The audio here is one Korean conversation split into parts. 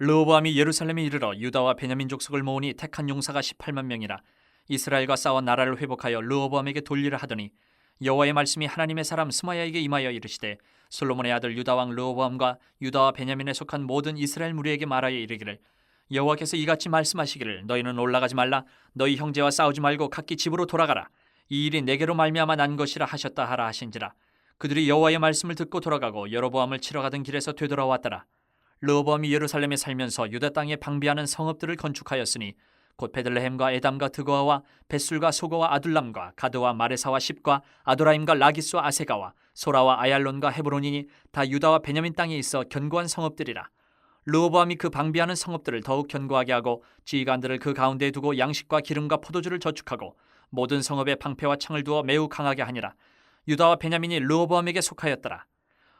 르호보암이 예루살렘에 이르러 유다와 베냐민 족속을 모으니 택한 용사가 18만 명이라. 이스라엘과 싸워 나라를 회복하여 르호보암에게 돌리라 하더니 여호와의 말씀이 하나님의 사람 스마야에게 임하여 이르시되 솔로몬의 아들 유다 왕 르호보암과 유다와 베냐민에 속한 모든 이스라엘 무리에게 말하여 이르기를 여호와께서 이같이 말씀하시기를 너희는 올라가지 말라. 너희 형제와 싸우지 말고 각기 집으로 돌아가라. 이 일이 내게로 말미암아 난 것이라 하셨다 하라 하신지라. 그들이 여호와의 말씀을 듣고 돌아가고 여로보암을 치러 가던 길에서 되돌아왔더라. 르호보암이 예루살렘에 살면서 유다 땅에 방비하는 성읍들을 건축하였으니 곧 베들레헴과 에담과 드고아와 벳술과 소고와 아둘람과 가드와 마레사와 십과 아도라임과 라기스와 아세가와 소라와 아얄론과 헤브론이니 다 유다와 베냐민 땅에 있어 견고한 성읍들이라. 르호보암이 그 방비하는 성읍들을 더욱 견고하게 하고 지휘관들을 그 가운데에 두고 양식과 기름과 포도주를 저축하고 모든 성읍에 방패와 창을 두어 매우 강하게 하니라. 유다와 베냐민이 르호보암에게 속하였더라.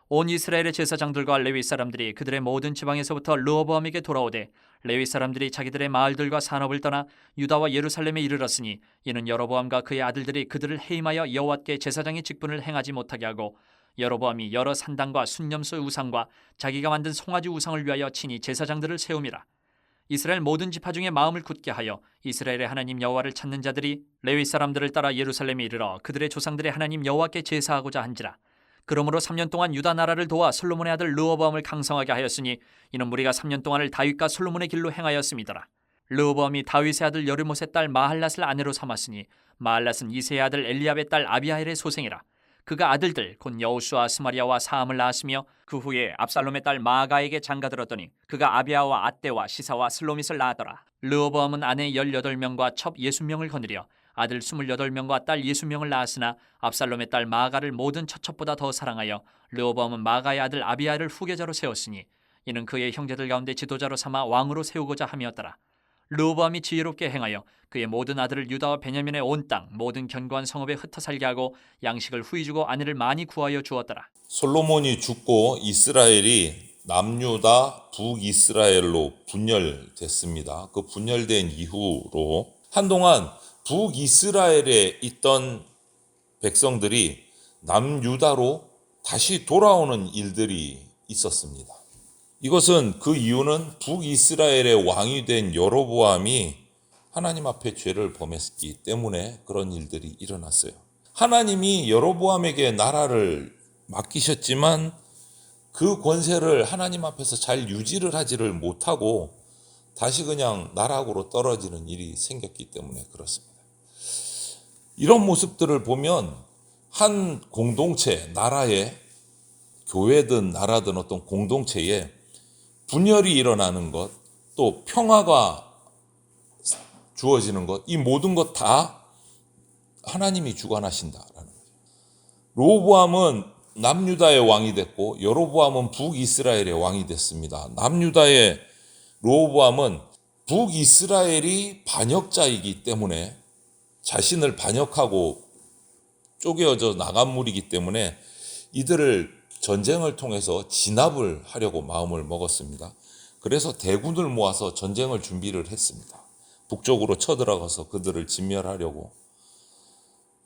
온 이스라엘의 제사장들과 레위 사람들이 그들의 모든 지방에서부터 르호보암에게 돌아오되 레위 사람들이 자기들의 마을들과 산업을 떠나 유다와 예루살렘에 이르렀으니 이는 여로보암과 그의 아들들이 그들을 해임하여 여호와께 제사장의 직분을 행하지 못하게 하고 여로보암이 여러 산당과 순념소 우상과 자기가 만든 송아지 우상을 위하여 친히 제사장들을 세움이라. 이스라엘 모든 지파 중에 마음을 굳게 하여 이스라엘의 하나님 여호와를 찾는 자들이 레위 사람들을 따라 예루살렘에 이르러 그들의 조상들의 하나님 여호와께 제사하고자 한지라. 그러므로 3년 동안 유다 나라를 도와 솔로몬의 아들 르호보암을 강성하게 하였으니 이는 무리가 3년 동안을 다윗과 솔로몬의 길로 행하였음이더라. 르호보암이 다윗의 아들 여르못의 딸 마할랏을 아내로 삼았으니 마할랏은 이새의 아들 엘리압의 딸 아비하일의 소생이라. 그가 아들들 곧 여우수와 스마리아와 사함을 낳았으며 그 후에 압살롬의 딸 마아가에게 장가들었더니 그가 아비아와 앗대와 시사와 슬로밋을 낳았더라. 르호보암은 아내 18명과 첩 60명을 거느려 아들 28명과 딸 60명을 낳았으나 압살롬의 딸 마아가를 모든 처첩보다 더 사랑하여 르호보암은 마아가의 아들 아비아를 후계자로 세웠으니 이는 그의 형제들 가운데 지도자로 삼아 왕으로 세우고자 함이었더라. 르호보암이 지혜롭게 행하여 그의 모든 아들을 유다와 베냐민의 온 땅 모든 견고한 성읍에 흩어 살게 하고 양식을 후히 주고 아내를 많이 구하여 주었더라. 솔로몬이 죽고 이스라엘이 남유다 북이스라엘로 분열됐습니다. 그 분열된 이후로 한동안 북이스라엘에 있던 백성들이 남유다로 다시 돌아오는 일들이 있었습니다. 이것은 그 이유는 북이스라엘의 왕이 된 여로보암이 하나님 앞에 죄를 범했기 때문에 그런 일들이 일어났어요. 하나님이 여로보암에게 나라를 맡기셨지만 그 권세를 하나님 앞에서 잘 유지를 하지를 못하고 다시 그냥 나락으로 떨어지는 일이 생겼기 때문에 그렇습니다. 이런 모습들을 보면 한 공동체, 나라에 교회든 나라든 어떤 공동체에 분열이 일어나는 것, 또 평화가 주어지는 것, 이 모든 것 다 하나님이 주관하신다라는 거죠. 르호보암은 남유다의 왕이 됐고 여로보암은 북이스라엘의 왕이 됐습니다. 남유다의 르호보암은 북이스라엘이 반역자이기 때문에 자신을 반역하고 쪼개어져 나간 무리이기 때문에 이들을 전쟁을 통해서 진압을 하려고 마음을 먹었습니다. 그래서 대군을 모아서 전쟁을 준비를 했습니다. 북쪽으로 쳐들어가서 그들을 진멸하려고.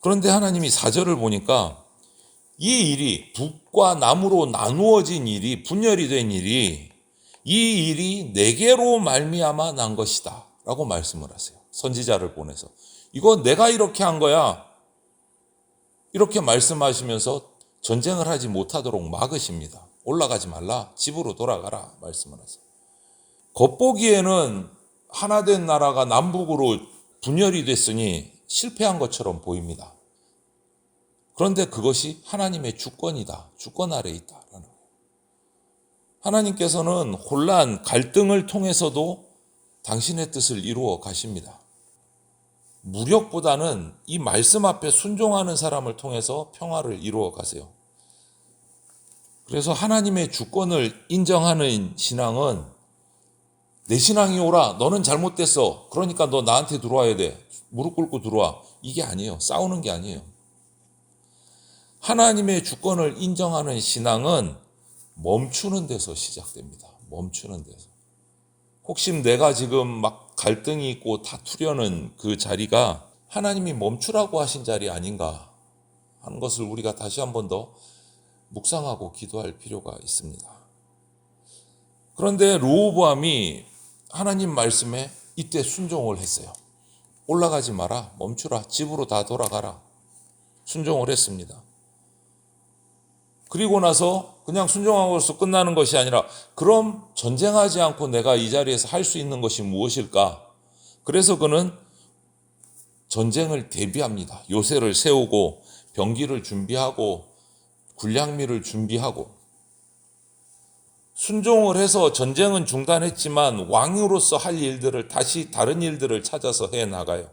그런데 하나님이 4절을 보니까 이 일이 북과 남으로 나누어진 일이, 분열이 된 일이, 이 일이 내게로 말미암아 난 것이다 라고 말씀을 하세요. 선지자를 보내서 이거 내가 이렇게 한 거야 이렇게 말씀하시면서 전쟁을 하지 못하도록 막으십니다. 올라가지 말라, 집으로 돌아가라 말씀을 하세요. 겉보기에는 하나된 나라가 남북으로 분열이 됐으니 실패한 것처럼 보입니다. 그런데 그것이 하나님의 주권이다, 주권 아래에 있다라는 거예요. 하나님께서는 혼란, 갈등을 통해서도 당신의 뜻을 이루어 가십니다. 무력보다는 이 말씀 앞에 순종하는 사람을 통해서 평화를 이루어 가세요. 그래서 하나님의 주권을 인정하는 신앙은 내 신앙이 옳아, 너는 잘못됐어, 그러니까 너 나한테 들어와야 돼, 무릎 꿇고 들어와, 이게 아니에요. 싸우는 게 아니에요. 하나님의 주권을 인정하는 신앙은 멈추는 데서 시작됩니다. 멈추는 데서. 혹시 내가 지금 막 갈등이 있고 다투려는 그 자리가 하나님이 멈추라고 하신 자리 아닌가 하는 것을 우리가 다시 한 번 더 묵상하고 기도할 필요가 있습니다. 그런데 르호보암이 하나님 말씀에 이때 순종을 했어요. 올라가지 마라, 멈추라, 집으로 다 돌아가라. 순종을 했습니다. 그리고 나서 그냥 순종함으로써 끝나는 것이 아니라, 그럼 전쟁하지 않고 내가 이 자리에서 할 수 있는 것이 무엇일까? 그래서 그는 전쟁을 대비합니다. 요새를 세우고 병기를 준비하고 군량미를 준비하고, 순종을 해서 전쟁은 중단했지만 왕으로서 할 일들을, 다시 다른 일들을 찾아서 해나가요.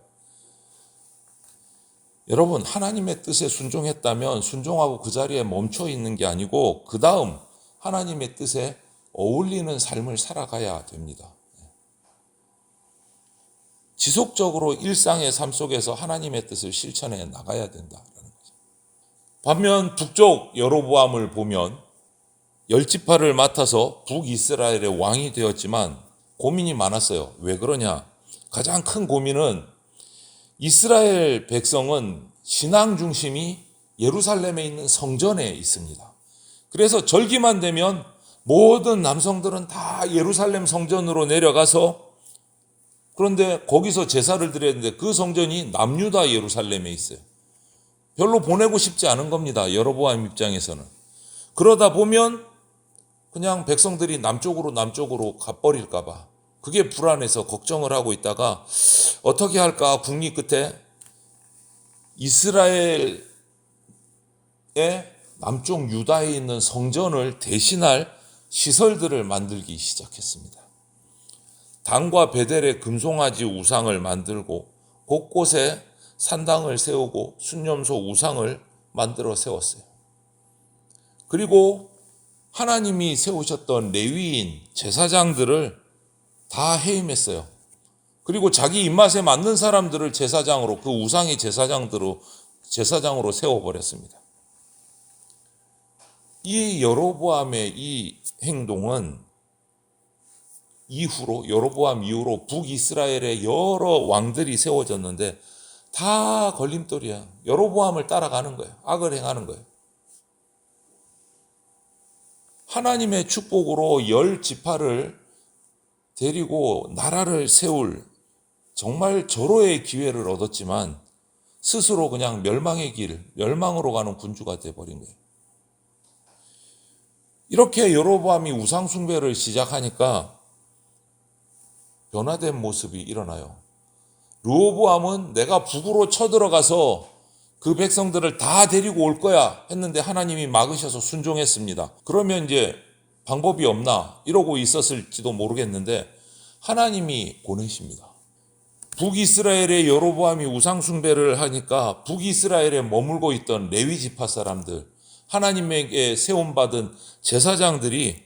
여러분, 하나님의 뜻에 순종했다면 순종하고 그 자리에 멈춰 있는 게 아니고 그 다음 하나님의 뜻에 어울리는 삶을 살아가야 됩니다. 지속적으로 일상의 삶 속에서 하나님의 뜻을 실천해 나가야 된다는 거죠. 반면 북쪽 여로보암을 보면 10지파를 맡아서 북이스라엘의 왕이 되었지만 고민이 많았어요. 왜 그러냐? 가장 큰 고민은 이스라엘 백성은 신앙 중심이 예루살렘에 있는 성전에 있습니다. 그래서 절기만 되면 모든 남성들은 다 예루살렘 성전으로 내려가서, 그런데 거기서 제사를 드려야 되는데 그 성전이 남유다 예루살렘에 있어요. 별로 보내고 싶지 않은 겁니다. 여로보암 입장에서는. 그러다 보면 그냥 백성들이 남쪽으로 가버릴까 봐 그게 불안해서 걱정을 하고 있다가 어떻게 할까 궁리 끝에 이스라엘의 남쪽 유다에 있는 성전을 대신할 시설들을 만들기 시작했습니다. 단과 베델의 금송아지 우상을 만들고 곳곳에 산당을 세우고 순념소 우상을 만들어 세웠어요. 그리고 하나님이 세우셨던 레위인 제사장들을 다 해임했어요. 그리고 자기 입맛에 맞는 사람들을 제사장으로, 그 우상의 제사장으로 세워버렸습니다. 이 여로보암의 이 행동은 여로보암 이후로 북이스라엘에 여러 왕들이 세워졌는데 다 걸림돌이야. 여로보암을 따라가는 거예요. 악을 행하는 거예요. 하나님의 축복으로 10지파를 데리고 나라를 세울 정말 절호의 기회를 얻었지만 스스로 그냥 멸망의 길, 멸망으로 가는 군주가 되어버린 거예요. 이렇게 여로보암이 우상 숭배를 시작하니까 변화된 모습이 일어나요. 르호보암은 내가 북으로 쳐들어가서 그 백성들을 다 데리고 올 거야 했는데 하나님이 막으셔서 순종했습니다. 그러면 이제 방법이 없나 이러고 있었을지도 모르겠는데 하나님이 보내십니다. 북이스라엘의 여로보암이 우상 숭배를 하니까 북이스라엘에 머물고 있던 레위 지파 사람들, 하나님에게 세움받은 제사장들이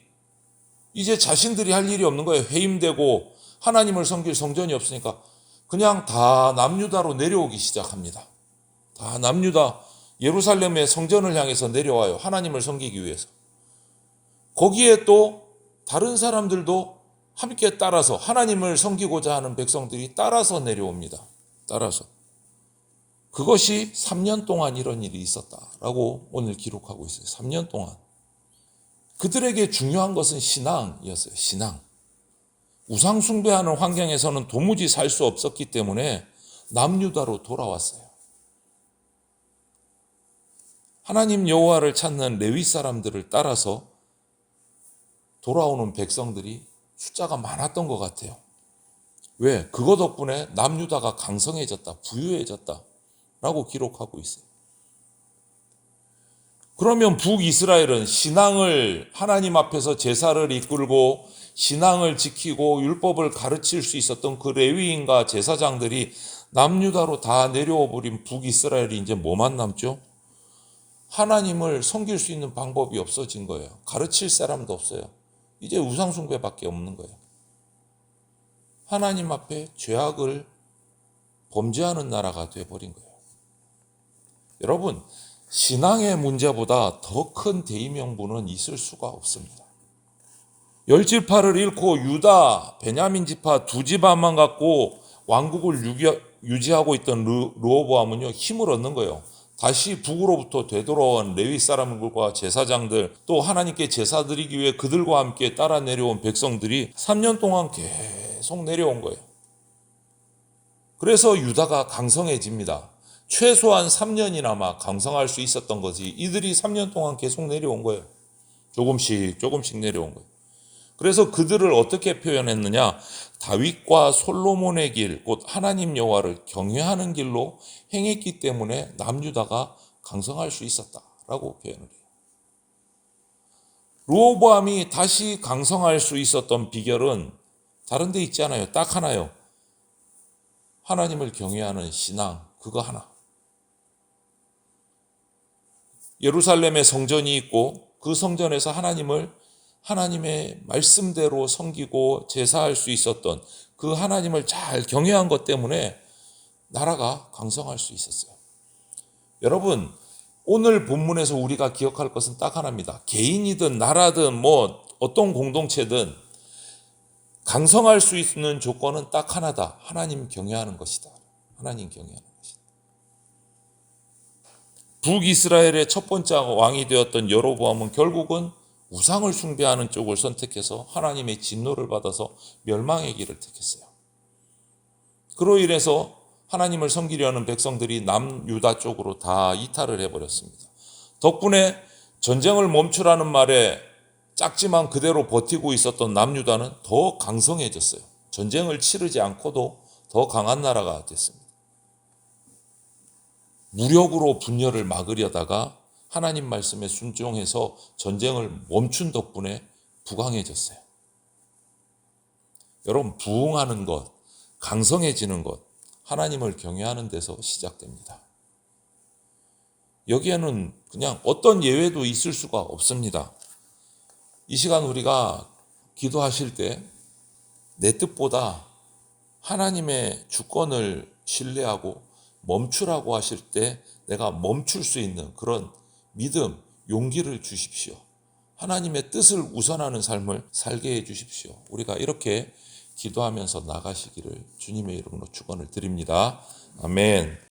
이제 자신들이 할 일이 없는 거예요. 해임되고 하나님을 섬길 성전이 없으니까 그냥 다 남유다로 내려오기 시작합니다. 다 남유다 예루살렘의 성전을 향해서 내려와요. 하나님을 섬기기 위해서. 거기에 또 다른 사람들도 함께 따라서 하나님을 섬기고자 하는 백성들이 따라서 내려옵니다. 따라서. 그것이 3년 동안 이런 일이 있었다라고 오늘 기록하고 있어요. 3년 동안. 그들에게 중요한 것은 신앙이었어요. 신앙. 우상 숭배하는 환경에서는 도무지 살 수 없었기 때문에 남유다로 돌아왔어요. 하나님 여호와를 찾는 레위 사람들을 따라서 돌아오는 백성들이 숫자가 많았던 것 같아요. 왜? 그거 덕분에 남유다가 강성해졌다, 부유해졌다라고 기록하고 있어요. 그러면 북이스라엘은 신앙을, 하나님 앞에서 제사를 이끌고 신앙을 지키고 율법을 가르칠 수 있었던 그 레위인과 제사장들이 남유다로 다 내려와 버린 북이스라엘이 이제 뭐만 남죠? 하나님을 섬길 수 있는 방법이 없어진 거예요. 가르칠 사람도 없어요. 이제 우상숭배밖에 없는 거예요. 하나님 앞에 죄악을 범죄하는 나라가 되어버린 거예요. 여러분, 신앙의 문제보다 더 큰 대의명분은 있을 수가 없습니다. 10지파를 잃고 유다, 베냐민 지파 2지파만 갖고 왕국을 유지하고 있던 르호보암은요, 힘을 얻는 거예요. 다시 북으로부터 되돌아온 레위 사람들과 제사장들, 또 하나님께 제사 드리기 위해 그들과 함께 따라 내려온 백성들이 3년 동안 계속 내려온 거예요. 그래서 유다가 강성해집니다. 최소한 3년이나마 강성할 수 있었던 거지. 이들이 3년 동안 계속 내려온 거예요. 조금씩 내려온 거예요. 그래서 그들을 어떻게 표현했느냐? 다윗과 솔로몬의 길, 곧 하나님 여호와를 경외하는 길로 행했기 때문에 남유다가 강성할 수 있었다라고 표현을 해요. 르호보암이 다시 강성할 수 있었던 비결은 다른 데 있지 않아요. 딱 하나요. 하나님을 경외하는 신앙, 그거 하나. 예루살렘에 성전이 있고 그 성전에서 하나님의 말씀대로 섬기고 제사할 수 있었던 그 하나님을 잘 경외한 것 때문에 나라가 강성할 수 있었어요. 여러분, 오늘 본문에서 우리가 기억할 것은 딱 하나입니다. 개인이든 나라든 뭐 어떤 공동체든 강성할 수 있는 조건은 딱 하나다. 하나님 경외하는 것이다. 하나님 경외하는 것이다. 북이스라엘의 첫 번째 왕이 되었던 여로보암은 결국은 우상을 숭배하는 쪽을 선택해서 하나님의 진노를 받아서 멸망의 길을 택했어요. 그로 인해서 하나님을 섬기려는 백성들이 남유다 쪽으로 다 이탈을 해버렸습니다. 덕분에 전쟁을 멈추라는 말에 작지만 그대로 버티고 있었던 남유다는 더 강성해졌어요. 전쟁을 치르지 않고도 더 강한 나라가 됐습니다. 무력으로 분열을 막으려다가 하나님 말씀에 순종해서 전쟁을 멈춘 덕분에 부강해졌어요. 여러분, 부흥하는 것, 강성해지는 것, 하나님을 경외하는 데서 시작됩니다. 여기에는 그냥 어떤 예외도 있을 수가 없습니다. 이 시간 우리가 기도하실 때 내 뜻보다 하나님의 주권을 신뢰하고 멈추라고 하실 때 내가 멈출 수 있는 그런 믿음, 용기를 주십시오. 하나님의 뜻을 우선하는 삶을 살게 해 주십시오. 우리가 이렇게 기도하면서 나가시기를 주님의 이름으로 축원을 드립니다. 아멘.